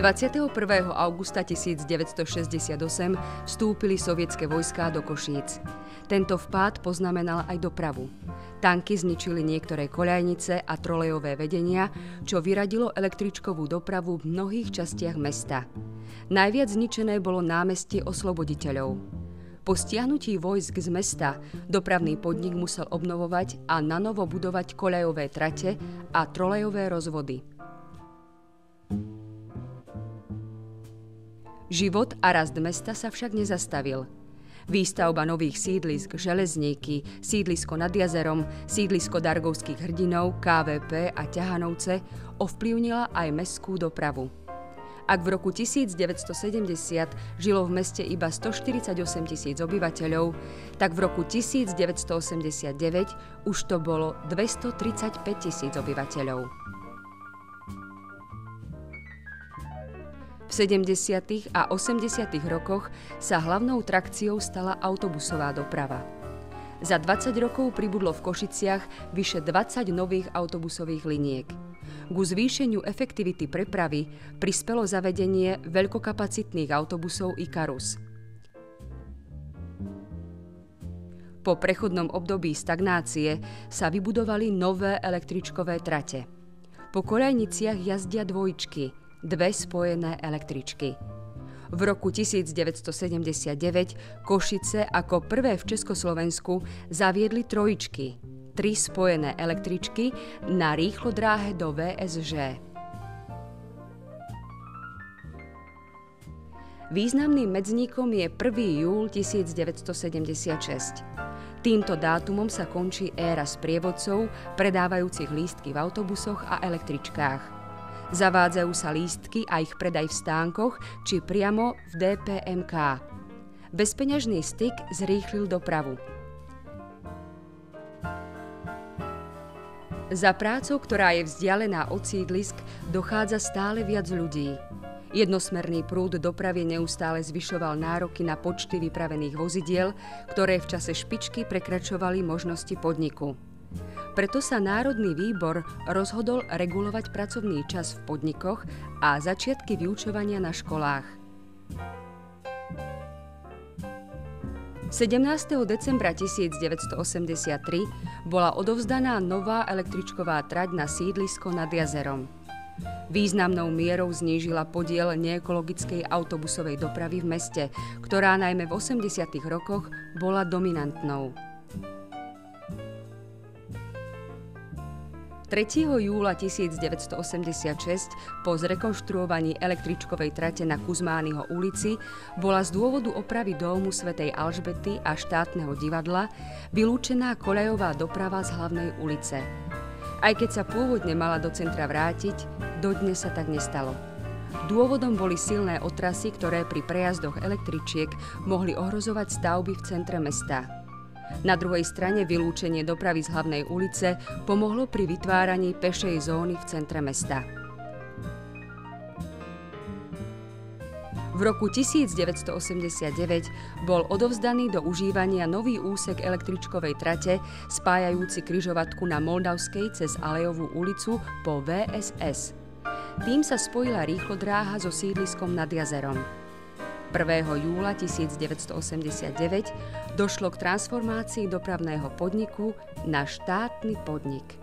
21. augusta 1968 vstúpili sovietske vojská do Košíc. Tento vpád poznamenal aj dopravu. Tanky zničili niektoré koľajnice a trolejové vedenia, čo vyradilo električkovú dopravu v mnohých častiach mesta. Najviac zničené bolo námestie Osloboditeľov. Po stiahnutí vojsk z mesta dopravný podnik musel obnovovať a nanovo budovať koľajové trate a trolejové rozvody. Život a rast mesta sa však nezastavil. Výstavba nových sídlisk Železníky, sídlisko nad jazerom, sídlisko Dargovských hrdinov, KVP a Ťahanovce ovplyvnila aj mestskú dopravu. Ak v roku 1970 žilo v meste iba 148 000 obyvateľov, tak v roku 1989 už to bolo 235 000 obyvateľov. V 70. a 80. rokoch sa hlavnou trakciou stala autobusová doprava. Za 20 rokov pribudlo v Košiciach vyše 20 nových autobusových liniek. Ku zvýšeniu efektivity prepravy prispelo zavedenie veľkokapacitných autobusov Ikarus. Po prechodnom období stagnácie sa vybudovali nové električkové trate. Po koľajniciach jazdia dvojčky, dve spojené električky. V roku 1979 Košice ako prvé v Československu zaviedli trojičky, tri spojené električky na rýchlodráhe do VSŽ. Významným medzníkom je 1. júl 1976. Týmto dátumom sa končí éra sprievodcov predávajúcich lístky v autobusoch a električkách. Zavádzajú sa lístky a ich predaj v stánkoch či priamo v DPMK. Bezpeňažný styk zrýchlil dopravu. Za prácou, ktorá je vzdialená od sídlisk, dochádza stále viac ľudí. Jednosmerný prúd dopravy neustále zvyšoval nároky na počty vypravených vozidiel, ktoré v čase špičky prekračovali možnosti podniku. Preto sa Národný výbor rozhodol regulovať pracovný čas v podnikoch a začiatky vyučovania na školách. 17. decembra 1983 bola odovzdaná nová električková trať na sídlisko nad jazerom. Významnou mierou znížila podiel neekologickej autobusovej dopravy v meste, ktorá najmä v 80. rokoch bola dominantnou. 3. júla 1986 po zrekonštruovaní električkovej trate na Kuzmányho ulici bola z dôvodu opravy dómu svätej Alžbety a štátneho divadla vylúčená koľajová doprava z hlavnej ulice. Aj keď sa pôvodne mala do centra vrátiť, dodnes sa tak nestalo. Dôvodom boli silné otrasy, ktoré pri prejazdoch električiek mohli ohrozovať stavby v centre mesta. Na druhej strane vylúčenie dopravy z hlavnej ulice pomohlo pri vytváraní pešej zóny v centre mesta. V roku 1989 bol odovzdaný do užívania nový úsek električkovej trate spájajúci križovatku na Moldavskej cez Alejovú ulicu po VSS. Tým sa spojila rýchlodráha so sídliskom nad jazerom. 1. júla 1989 došlo k transformácii dopravného podniku na štátny podnik.